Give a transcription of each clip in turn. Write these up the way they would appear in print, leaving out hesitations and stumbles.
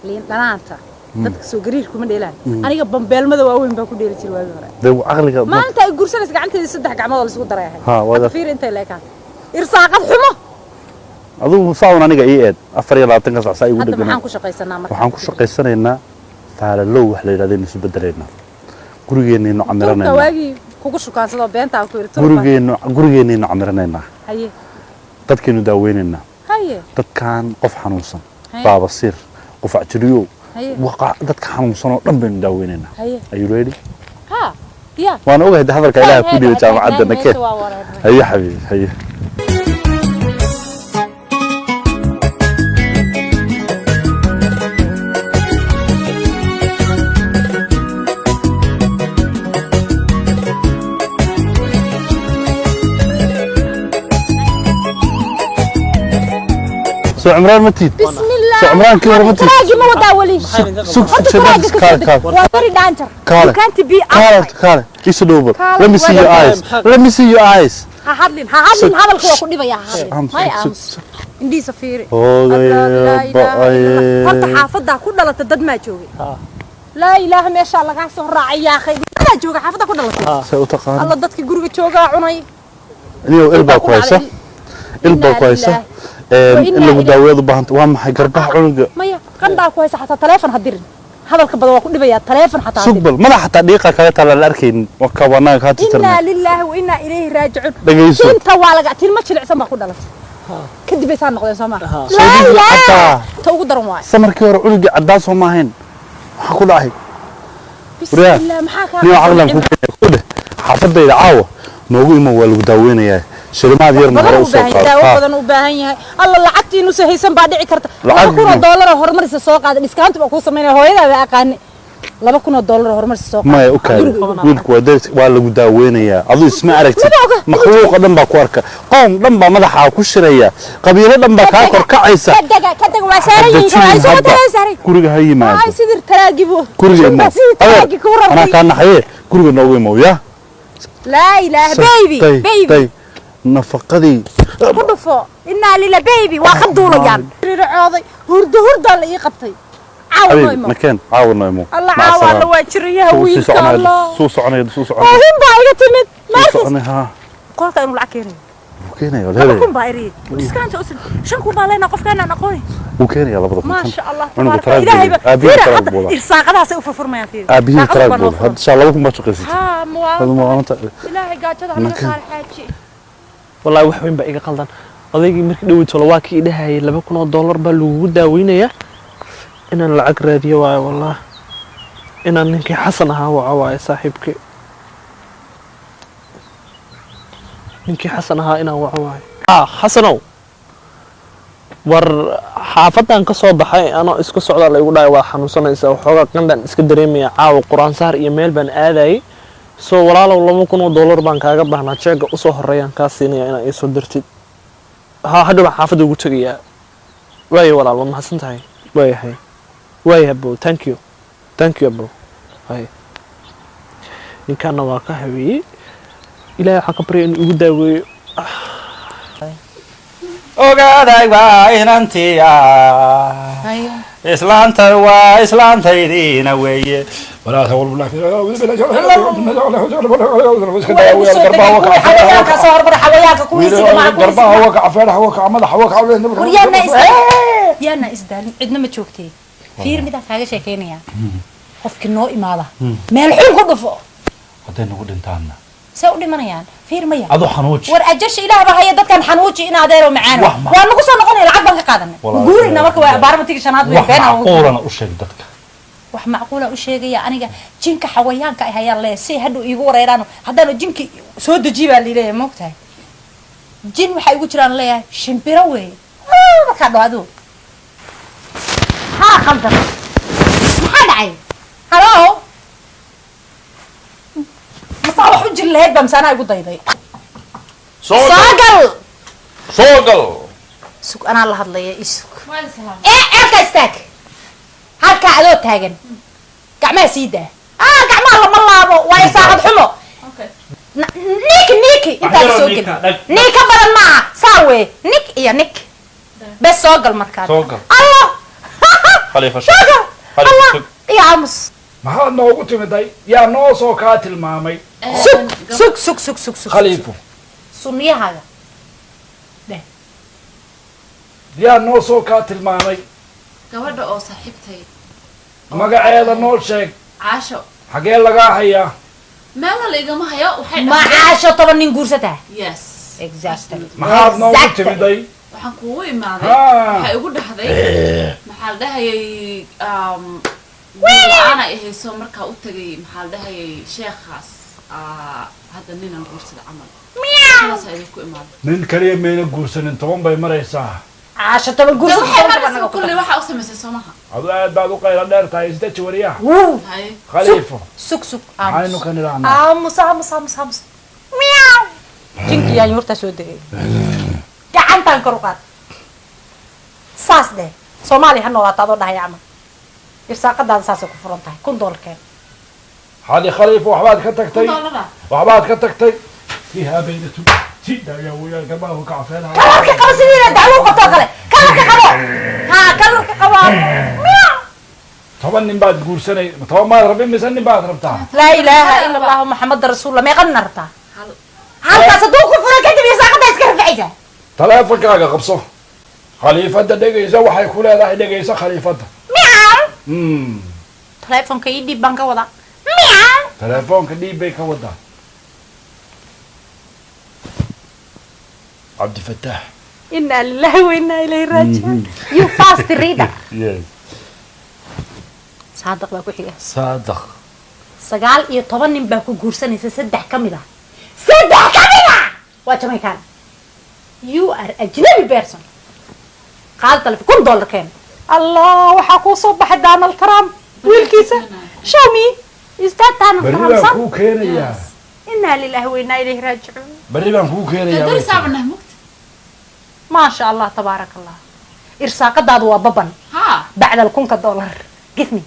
لين لانتا dadka soo gariir kuma dheelaan aniga bambeelmada waaweyn baa ku dheeli jiray waagi hore dee aqliga maanta ay gursanaysa gacanteeda saddex gacmood la isku dareehay wada fiir intay leekaan irsaaqad xumo aduu saawan aniga eed 24 saac saa igu hadda dhagan maxaan ku shaqaysanaa marka waxaan ku shaqaysanaynaa faalalow wax la yiraahdo inuu isbedeleynaa gurigeennii camiranayna waagi kugu shukaansado beenta ku irto gurigeennii camiranayna haye dadkeenu daaweynayna haye dadkan qof xanuunsan baaba sir qof ajriyo waqa dadka xanuunsan oo dhan baynu daaweynayna are you ready ha ya waan ogahay hadalka ilaahay ku dhiyo jaamacadda nake haye xabiib haye سو عمران متي بسم الله سو عمران كيف متي تراجي ما ودا ولي سوق كال وطري دانجر كانت بي كال ايش دوبر let me see your eyes let me see your eyes هادلين هذا الكوا كو ديبيا هاي امس اندي سفيري انت حافظها ku dhalata dad ma joogay لا اله ما شاء الله ka soo raacay yaa khay ma jooga xaafada ku dhalatay say u taqaan alla dadkii guriga jooga cunay inuu ilba ku haysa إلا مداوية بانت وهم حجربها عنق مايا قندا كويس حتى تلفون هدير هذا الكبد وكل بيا تلفون حتى سبل ما حتى دقيقة كذا على الأركين وكوانا كات إنا لله وإنا إليه راجعون أنت والله تيل ما تشلع سما كودلت كدي بيسان نقول سما لا لا تقدر ما سمر كير عنق عداس وما هين حقول أهي بسم الله محاك نيو عقلنا كله حافظ إذا عاوة نقول ما هو المداوين ياه شرمات ير مرة وسوق بدن u baahan yahay alla lacagtii inuu sahaysan baa dhici karta $2,000 horumarisa soo qaada discount ba ku sameeyay hooyada aqaan $2,000 horumarisa soo qaada ma okay wiilku waa lagu daaweynaya aduu isma aragtid makhluuq dhan baa ku arka qoom dhan baa madaxa ku shiraya qabiilo dhan baa ka kor kacaysa kadag waa saarayin soo taasay guriga ha yimaado ay sidir taraagibo guriga ma ana ka naxay guriga noogu imooya لا إله بيبي نفقدي كدفو إنا لله بيبي واخدوا له يعني رعاضي هرد اللي يقبطي عاونوا يمو مكان عاونوا يمو الله عاون لو اجريها ويلك الله سوس عني وين بايغه تمد ما ها قولك انو لعكيني وكيني ولا لا كون بايري بس كانت اسد شنكو بالينا قف كان نقوني وكيني يلا بدك ما شاء الله تبارك الله ابي ترى ارساقداس او فرفرميان فير ابي ترى ان شاء الله لكم ما تقيس ها مو الهي قاجده انا صار حاجي والله wax weyn ba iga qaldan odaygii markii dhaweyto waa kii dhahay $2,000 baa lagu daaweynaya inaan lacag raadiyo waay wallahi inaan ninkii xasan ahaa waay saaxiibkii ninkii xasan ahaa inaan waay xasanow war xaafadan ka soo baxay anoo isku socda la igu dhaay waa xanuunsanaysa waxooga qandhan iska dareemaya caaw quraan saar iyo meel baan aaday soo walaalow $2,000 baan kaaga baahnaa jeega u soo horeeyaan ka siinaya inaan ii soo dirtid hadda xaafada ugu tagayaa way walaal ma xasan tahay way bro thank you bro hay ninkan waa ka haweeyay ilaahay waxa ka baray inuu ugu daaweeyo ogaaday waa inantiya islaanta waa islaantaydiina weeye ولا تقول بالله قربها وقع فرح وقع مدح وقع يانا اسدالين عندنا ما joogtay fiir mid kaaga sheekeynaya qofkii noo imaada meel xul ku dhufo hadeen ugu dhintaana say u dhimanayaan fiir maya adu xanuuji war ajash ilaaha haya dadkan xanuuji in adeero macaan waa nagu soo noqonay lacag baan ka qaadanay guurina marka waa baarmatiga shanaad way been aan qoolana u sheeg dadka wax macquula u sheegaya aniga jinka xawayaanka ay hayaan leey si hadhow iigu wareeraan hadaan jinki soo dajiy baa leeyahay moogtahay jin waxa igu jiraan leeyahay shimbiro weey marka dhaado ha khaldan maxaa dhacay halo masaalax u jir lahayd baan saana igu dayday soogal sug ana la hadlaya isug ka istaag halka adoo taagan gacmaha siida gacmaha lama laabo waa saacad xumo niki inta soo gal nika badan ma saawe nik iyo nik bes soo gal markaa allah khaliifa الله يا عمس maxaad noogu timiday yaa noo soo kaa tilmaamay سك khaliifo سنية هذا yaa noo soo kaa tilmaamay gabadha oo saaxiibtay magaceeda noo sheeg caasho xagee lagaa hayaa meela la igama hayo waxay ما عاشوا طبعا نقول yes exactly maxaad noogu timiday waxaan kuugu imaaday Ah. waxay igu dhahday maxaa la dhahayay ana ihayso markaa u tagay maxaa la dhahayay sheekhaas hadda ninaan guursada camal sidaas ayay ku imaaday nin kaliya mayna guursanin 10 bay maraysaa عاشوا طبعا نقول waxay maraysaa kulli waxa u samaysay soomaha adu aad baad u qayla dheer tahay isda jawariyaha hay khaliifo سك maxaynu ka nidhahnaa عمس مياو جنكي يعني ورتا سودي gacantan kor u qaad saas dheh soomaaliya ha noolaato adoo dhahay camal irsaaqadaada saasay ku furan tahay $1 keen hadi khaliifo waxbaad ka tagtay $1 waxbaad ka tagtay fiihaa baydatu sidaa yaa weeyaan gabaahu ka cafeena kalarka qabo sidiina dacwo qabtoo kale kalarka qabo haa kalarka qabo miyaw 10 nin baad guursanay 10 maad rabin mise nin baad rabtaa laa ilaaha ila allahu maxamad rasuulullah meeqadna rabtaa hal halkaas hadduu ku furan kadib irsaaqada iska rafacaysaa taleefankaaga qabso khaliifadda dhegaysa waxay ku leedahay dhegaysa khaliifadda miyaw mm teleefonka ii dhiib baan ka wadaa miyaw teleefoonka dhiib bay ka wadaa cabdifataax inaa lillahi wa inaa ilayhi raajicuun you fast reader yes saadaq baa ku xiga saadaq 9 nin baa ku guursanaysa 3 ka mid ah waa Jamaican you are ajnabi person qaad telefon $1 keen allah waxa ku soo baxay Donald Trump wiilkiisa show me is that Donald bari Trump baan kuu keenayaa inaa lillahi wa inaa ilayhi raajicuun bari baan kuu keenayaa dadar saabna mugta ما شاء الله تبارك الله إرساقداد وبابن ha بعد $1,000 give me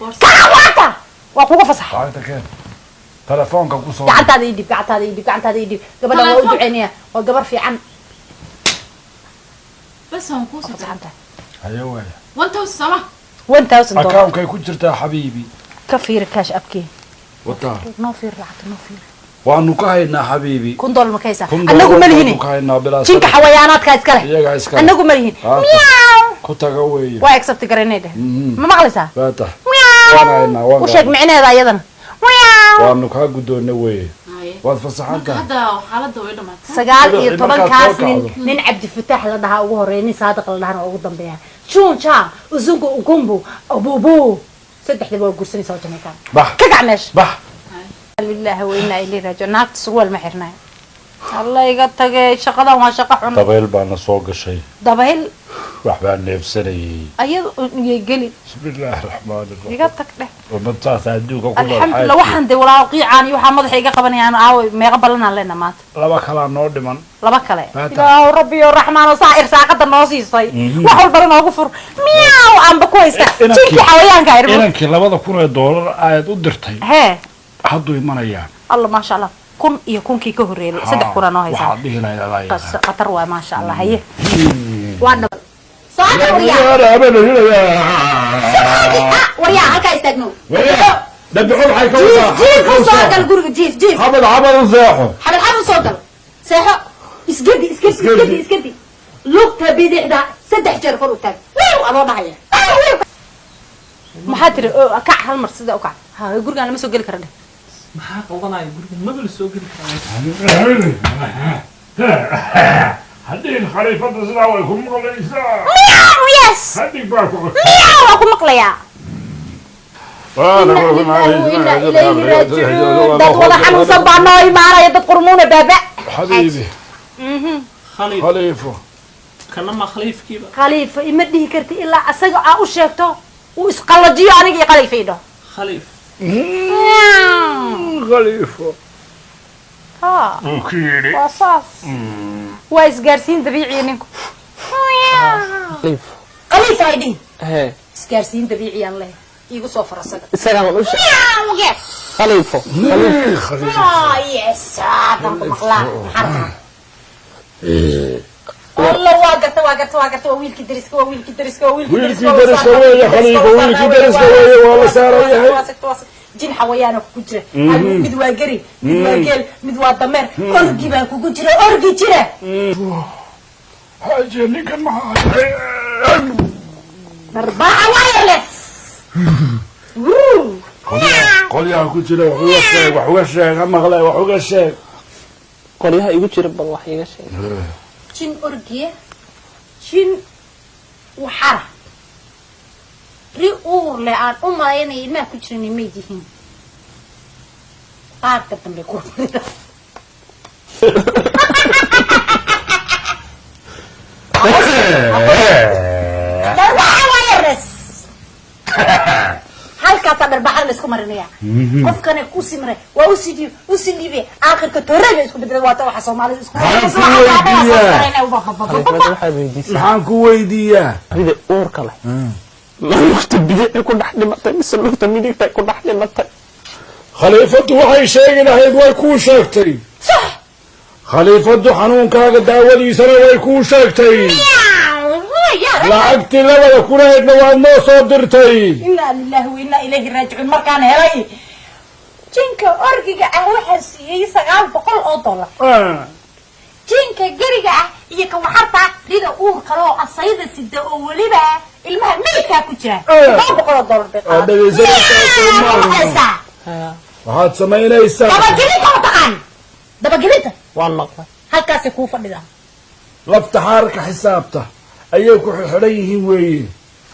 boorsa كعواتا وأخوك فصح qaata keen telefoonka ku soo قعدت هذا يدي قبل ما أودع عينيها وقبر في عن bas aan ku soo فصحتها hayo waaya 1000 sama $1,000 akaankay ku jirtaa xabiibi كفير كاش أبكي wataa نوفير رعت نوفير waanu ka haynaa xabiibi $1 مكيسة $1 أنا أقول ملهني ka haynaa bilaa شنك حويانات كاس كله iyaga iska أنا أقول ملهني آه. مياو ku taga weeye واكسبت جرينيده ما مغلسة faatax مياو waan haynaa waan وشك معنا هذا أيضا مياو waanu kaa guddoonna weeye haye waad fasaxan marka tahay hadda xaaladda way dhamaatay سجال إذا طبعا مركز كاس توقع من عبد الفتاح اللي ده هو ريني صادق اللي ده هو قدام بيها شون شا وزنقو وكومبو أبو بو سدح دبوا قرصني سوى جميكان bax كقعمش bax بالله وإنا إليه راجعون ناقت سوى المحرنا الله يقطع شقدا وما شقحنا dabayl baana soo gashay دبهل wax baan neefsanayay أيض يقلي bismillaahi raxmaani raxiim يقطع له umadtaas adduunka ku الحمد لله وحن دي ولا قيعاني وحن مضحي يقبني أنا عاوي ما يقبلنا لنا مات laba kalaa noo dhiman لا بكله فاتح. يا ربي الرحمن وصائر ساقط الناصي صي وحول برنا وغفر مياو عم بكويسة جيكي حويان كايربو inankii $2,000 aad u dirtay هي hadduu imanayaa الله ما شاء الله كن يكون كي كهرين صدق كنا نوهي waxaad dhihi lahayd قص قطر ما شاء الله هي وانا صادق وريا وريا هكا يستقنوا dabixul waxay ka جيف wadaa صادق القرق جيف xabad seexo حبل صادق سيحو اسكدي لوكتا بيدي دا سدح جر فروتك ويو أبو ضحية محاتر كع هالمر سدا وكع ها القرق أنا ما سوق لك رده maxaa qabanaya guriga maba la soo geli karaa haddii khaliifadda sidaa way ku maqlaysaa مياو يس hadig baa ku مياو أكو مقليا إنا إليه راجعون داد ولا حنو صبانا يمارا يدد قرمونا بابا xabiibi khaliif khaliifo kana ma khaliifkiiba خليفة إمديه كرتي إلا أسجع أوشيكتو وإسقلجيو أنا جي خليفة ده khaliif khaliifo ها ukiidhi وصاص وإسقارسين طبيعي إنكم khaliif خليفة هيدي hee إسقارسين طبيعي الله يجو صفر صدق isagaan u sheeg يس khaliifo khaliifo يس هذا مخلاق حركة والله واقرت ويلك درسك ويلك درسك wiilkii dariska weeye khaliifo wiilkii dariska weeye waa la saaran yahay jin xawayaana ku jira mid waa gari mid waa geel mid waa dameer orgi baa kugu jira orgi jira haje ninkan maxaa darbaa wireless qolyaha ku jira wax uga sheeg ha maqlay wax uga sheeg qoryaha igu jira bal wax iga sheeg jin orgiya jin waxara ri uur le aan u malaynaya ilmaha ku jiran imay yihiin qaarka dambe ku halkaas darbaxa la isku marinaya qofkana ku simray waa u sidii aakhirka toorada isku bedel waata waxa Soomaalidu isku maxaan ku weydiiyaa rida uur kale lugta bidix ku dhex dhimatay mise lugta midigta ku dhex dhimatay khaliifadu waxay sheegi lahayd way kuu sheegtay صح khaliifadu xanuunkaaga daawadiisana way kuu sheegtay lacagtii labada kunahaydna waad noo soo dirtay inna lillahi wa inna ilayhi raaji'uun markaan helay jinka orgiga ah waxaan siiyay $900 jinka gariga ah iyo ka waxarta rida uur kale oo asayda sida oo waliba ilmaha meelka ku jira $900 waxaad samaynaysaa dabagelinta waan maqlay halkaas ku fadhida lafta xaarka xisaabta ayay ku xidhan yihiin weeye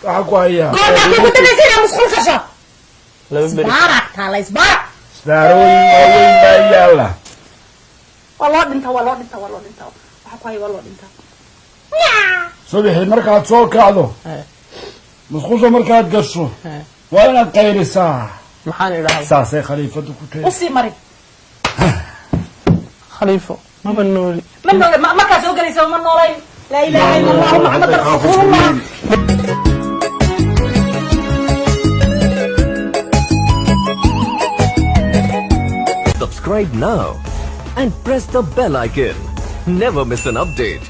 waxa ku hayaa ku tabeesina musqul kasha laba beri barak taala isbarak isbaarooyin waaweyn baa yaala والله دنتا waxa ku hay wallo dhinta subaxii markaad soo kacdo musqusha markaad gasho waa inaad qaylisaa maxaan idhaahdaa saasay khaliifadu ku tahay usi mari khaliifo maba nooli ma ka soo galayso ma noolay la ilaaha illa allah muhammad rasuulullah Subscribe now and press the bell icon. Never miss an update.